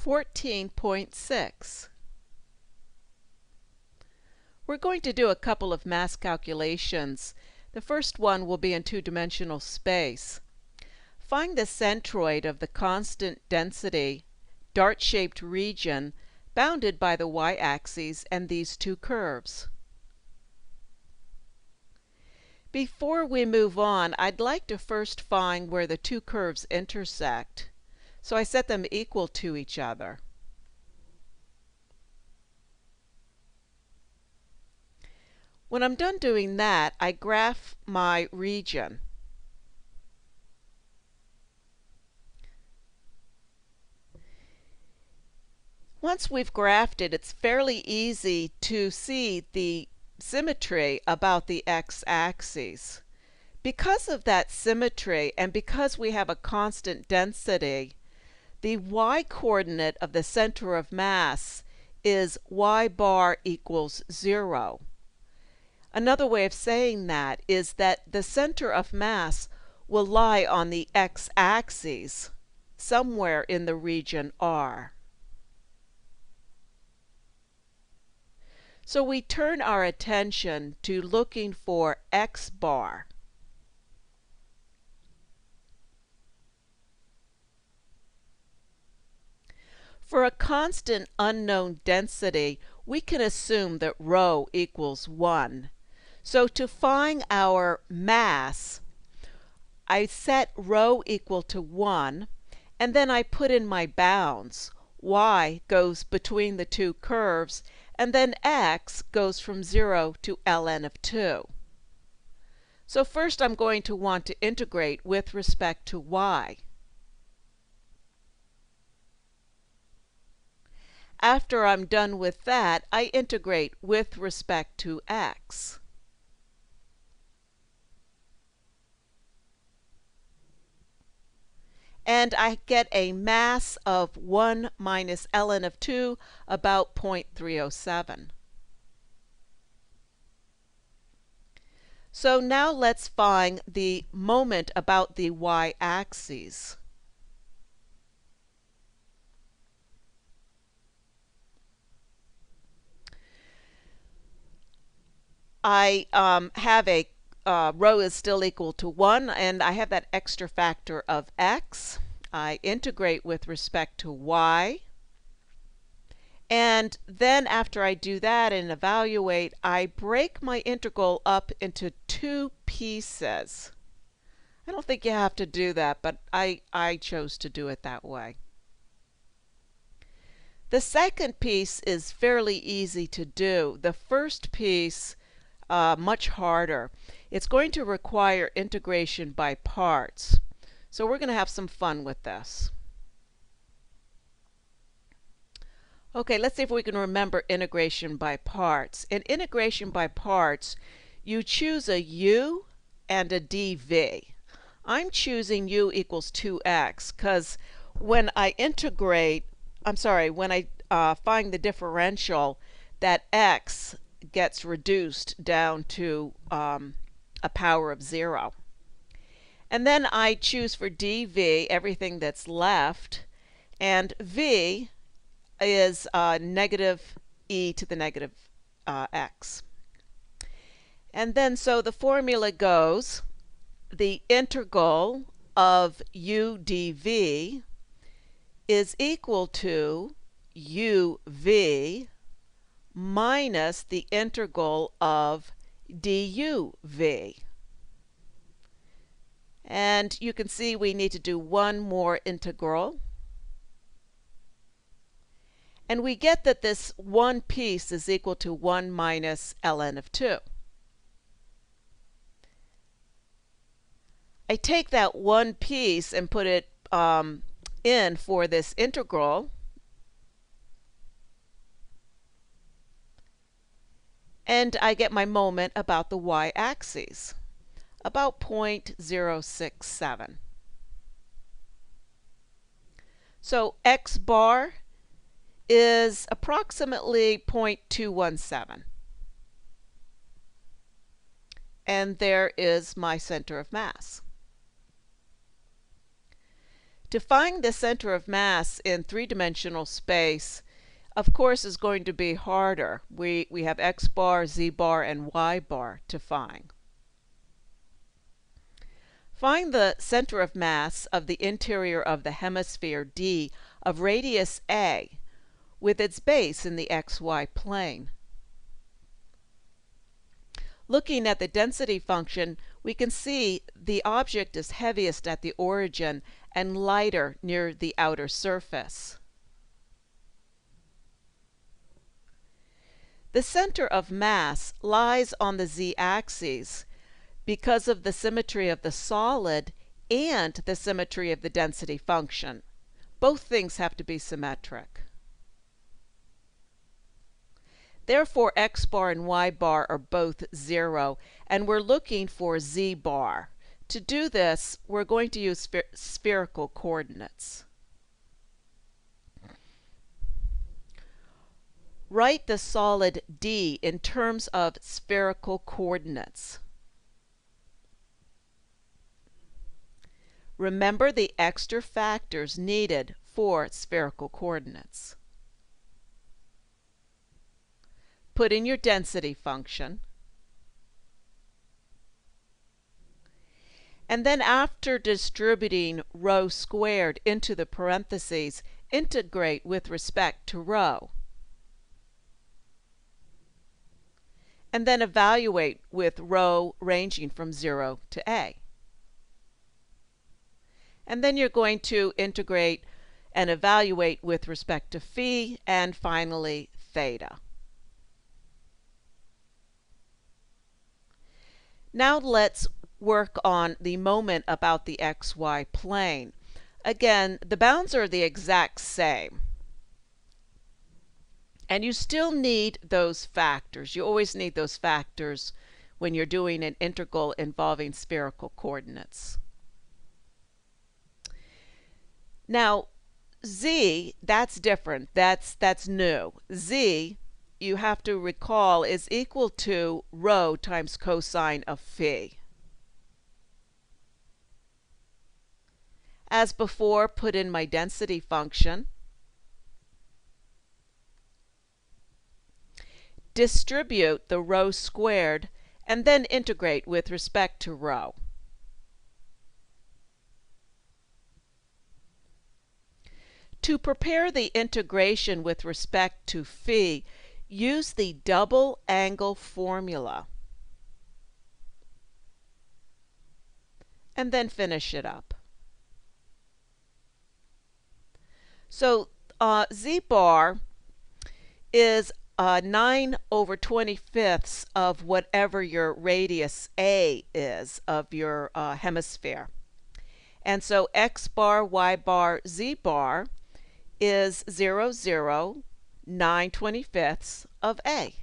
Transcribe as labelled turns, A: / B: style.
A: 14.6. We're going to do a couple of mass calculations. The first one will be in two-dimensional space. Find the centroid of the constant density, dart-shaped region bounded by the y-axis and these two curves. Before we move on, I'd like to first find where the two curves intersect. So I set them equal to each other. When I'm done doing that, I graph my region. Once we've graphed it, it's fairly easy to see the symmetry about the x-axis. Because of that symmetry and because we have a constant density, the y-coordinate of the center of mass is y bar equals 0. Another way of saying that is that the center of mass will lie on the x-axis somewhere in the region R. So we turn our attention to looking for x bar. For a constant unknown density, we can assume that rho equals 1. So to find our mass, I set rho equal to 1, and then I put in my bounds. Y goes between the two curves, and then x goes from 0 to ln of 2. So first I'm going to want to integrate with respect to y. After I'm done with that, I integrate with respect to x. And I get a mass of 1 minus ln of 2, about 0.307. So now let's find the moment about the y-axis. I have a rho is still equal to 1, and I have that extra factor of x. I integrate with respect to y. And then after I do that and evaluate, I break my integral up into two pieces. I don't think you have to do that, but I chose to do it that way. The second piece is fairly easy to do. The first piece much harder. It's going to require integration by parts. So we're going to have some fun with this. Okay, let's see if we can remember integration by parts. In integration by parts, you choose a u and a dv. I'm choosing u equals 2x because when I find the differential, that x gets reduced down to a power of 0. And then I choose for dv everything that's left, and v is negative e to the negative x. And then so the formula goes, the integral of u dv is equal to uv minus the integral of duv. And you can see we need to do one more integral. And we get that this one piece is equal to 1 minus ln of 2. I take that one piece and put it in for this integral. And I get my moment about the y-axis, about 0.067. So x bar is approximately 0.217. And there is my center of mass. To find the center of mass in three-dimensional space, of course, is going to be harder. We have x bar, z bar, and y bar to find. Find the center of mass of the interior of the hemisphere D of radius a with its base in the xy plane. Looking at the density function, we can see the object is heaviest at the origin and lighter near the outer surface. The center of mass lies on the z-axis because of the symmetry of the solid and the symmetry of the density function. Both things have to be symmetric. Therefore, x bar and y bar are both 0, and we're looking for z bar. To do this, we're going to use spherical coordinates. Write the solid D in terms of spherical coordinates. Remember the extra factors needed for spherical coordinates. Put in your density function. And then after distributing rho squared into the parentheses, integrate with respect to rho. And then evaluate with rho ranging from 0 to a. And then you're going to integrate and evaluate with respect to phi and finally theta. Now let's work on the moment about the xy plane. Again, the bounds are the exact same. And you still need those factors. You always need those factors when you're doing an integral involving spherical coordinates. Now, z, that's different. That's new. Z, you have to recall, is equal to rho times cosine of phi. As before, put in my density function. Distribute the rho squared and then integrate with respect to rho. To prepare the integration with respect to phi, use the double angle formula and then finish it up. So z bar is 9/25 of whatever your radius a is of your hemisphere. And so x bar, y bar, z bar is 0, 0, 9/25 of a.